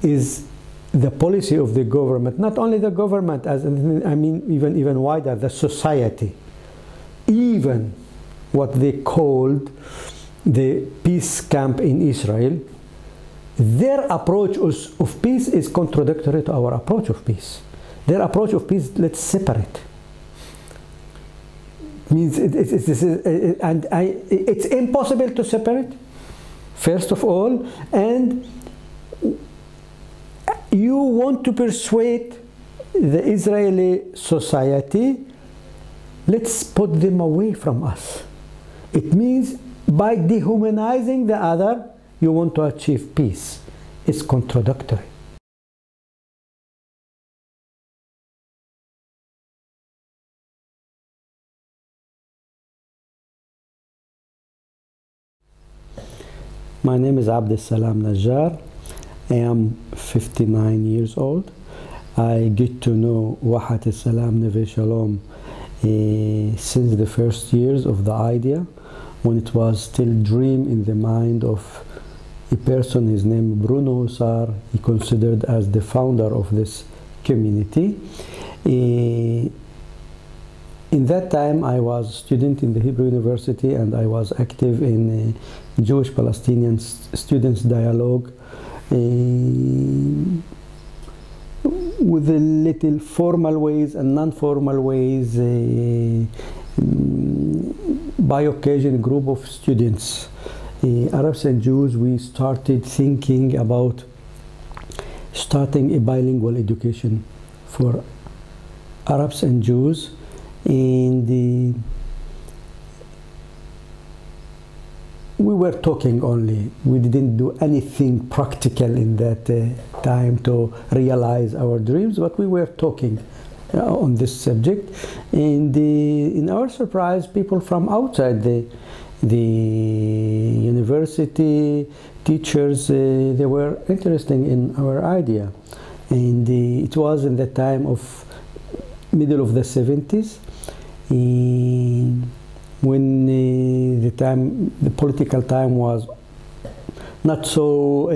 is the policy of the government, not only the government, as I mean even wider, the society, even what they called the peace camp in Israel, their approach of peace is contradictory to our approach of peace. Their approach of peace, let's separate. Means it's impossible to separate, first of all, and you want to persuade the Israeli society, let's put them away from us. It means by dehumanizing the other, you want to achieve peace. It's contradictory. My name is Abdessalam Najar. I am 59 years old. I get to know Wahat Al-Salam, Neve Shalom since the first years of the idea, when it was still dream in the mind of a person, his name Bruno Sar, he considered as the founder of this community. In that time I was a student in the Hebrew University, and I was active in Jewish-Palestinian students dialogue with a little formal ways and non-formal ways. By occasion, a group of students, Arabs and Jews, we started thinking about starting a bilingual education for Arabs and Jews. And we were talking only. We didn't do anything practical in that time to realize our dreams, but we were talking on this subject. And in our surprise, people from outside the university, teachers, they were interested in our idea. And it was in the time of middle of the 70s, when the political time was not so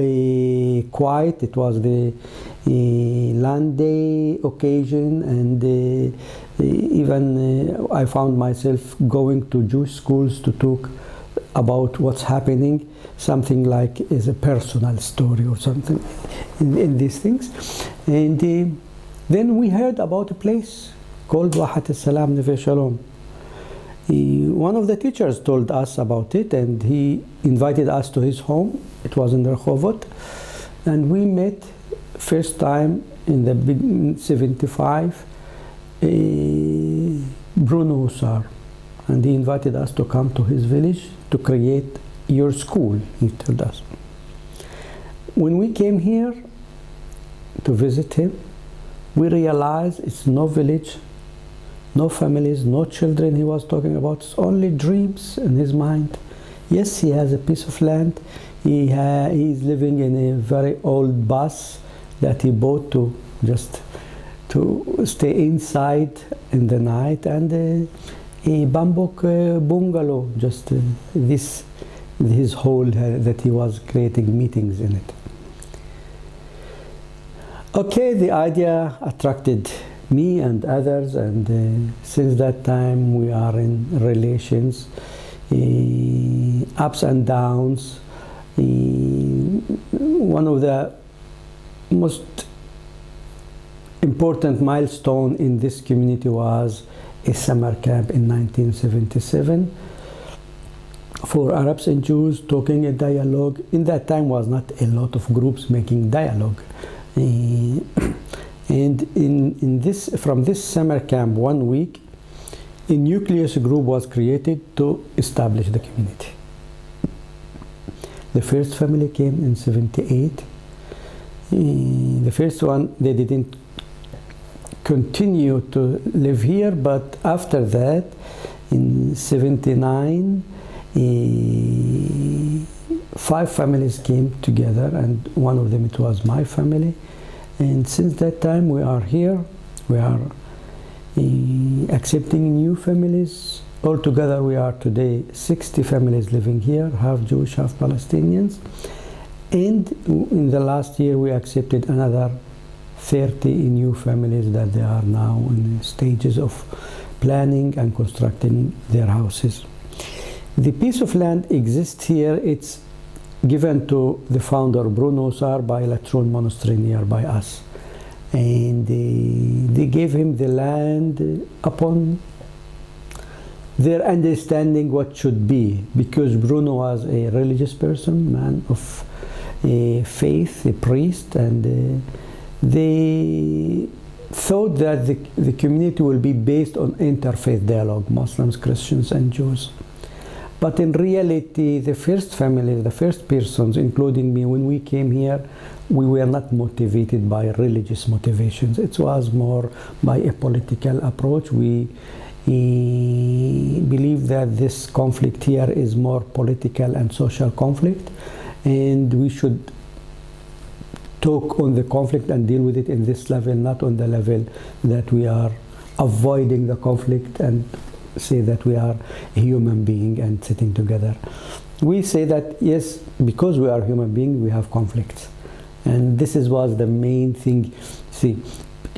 quiet. It was the land day occasion, and even I found myself going to Jewish schools to talk about what's happening, something like is a personal story or something in these things. And then we heard about a place called Wahat Al-Salam, Neve Shalom. One of the teachers told us about it, and he invited us to his home. It was in Rehovot, and we met first time in the big 75, Bruno Sar, and he invited us to come to his village to create your school, he told us. When we came here to visit him, we realized it's no village, no families, no children he was talking about. It's only dreams in his mind. Yes, he has a piece of land. He's living in a very old bus that he bought to just to stay inside in the night, and a bamboo bungalow, just his hole that he was creating meetings in it. Okay, the idea attracted me and others, and since that time we are in relations, ups and downs. One of the most important milestone in this community was a summer camp in 1977 for Arabs and Jews, talking a dialogue. In that time was not a lot of groups making dialogue. And from this summer camp, 1 week, a nucleus group was created to establish the community. The first family came in 78. The first one, they didn't continue to live here, but after that, in 79, 5 families came together, and one of them, it was my family. And since that time we are here. We are accepting new families. Altogether we are today 60 families living here, half Jewish, half Palestinians. And in the last year, we accepted another 30 new families that they are now in stages of planning and constructing their houses. The piece of land exists here. It's given to the founder Bruno Sar by Latrun Monastery nearby us. And they gave him the land upon their understanding what should be, because Bruno was a religious person, man of faith, a priest, and they thought that the community will be based on interfaith dialogue, Muslims, Christians, and Jews. But in reality, the first families, the first persons, including me, when we came here, we were not motivated by religious motivations. It was more by a political approach. We believe that this conflict here is more political and social conflict, and we should talk on the conflict and deal with it in this level, not on the level that we are avoiding the conflict and say that we are a human being and sitting together. We say that yes, because we are human beings, we have conflicts, and this was the main thing. See,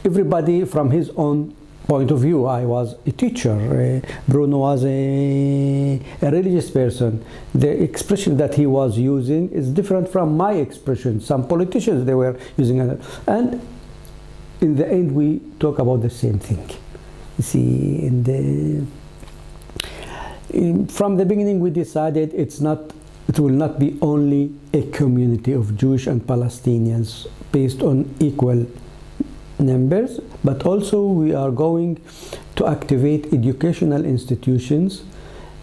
everybody from his own point of view. I was a teacher, Bruno was a religious person. The expression that he was using is different from my expression. Some politicians, they were using it, and in the end we talk about the same thing. You see, from the beginning we decided it will not be only a community of Jewish and Palestinians based on equal numbers, but also we are going to activate educational institutions.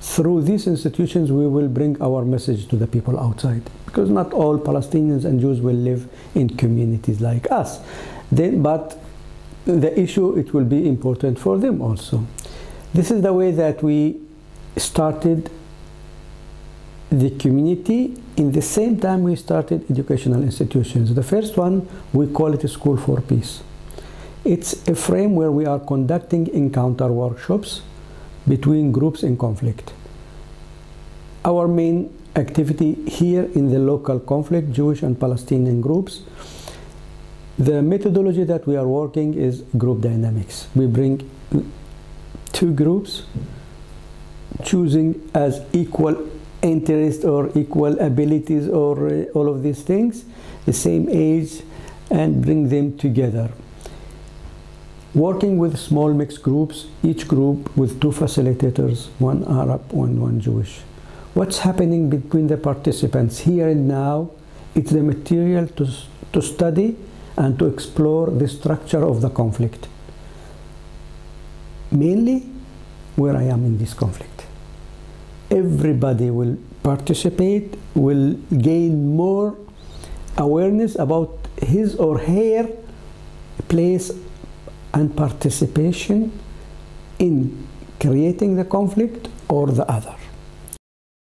Through these institutions we will bring our message to the people outside, because not all Palestinians and Jews will live in communities like us. But the issue, it will be important for them also. This is the way that we started the community. In the same time we started educational institutions. The first one, we call it a School for Peace. It's a frame where we are conducting encounter workshops between groups in conflict. Our main activity here in the local conflict, Jewish and Palestinian groups, the methodology that we are working is group dynamics. We bring two groups, choosing as equal interest or equal abilities or all of these things, the same age, and bring them together. Working with small mixed groups, each group with two facilitators, one Arab, one Jewish. What's happening between the participants here and now, it's the material to study and to explore the structure of the conflict. Mainly where I am in this conflict. Everybody will participate, will gain more awareness about his or her place and participation in creating the conflict or the other.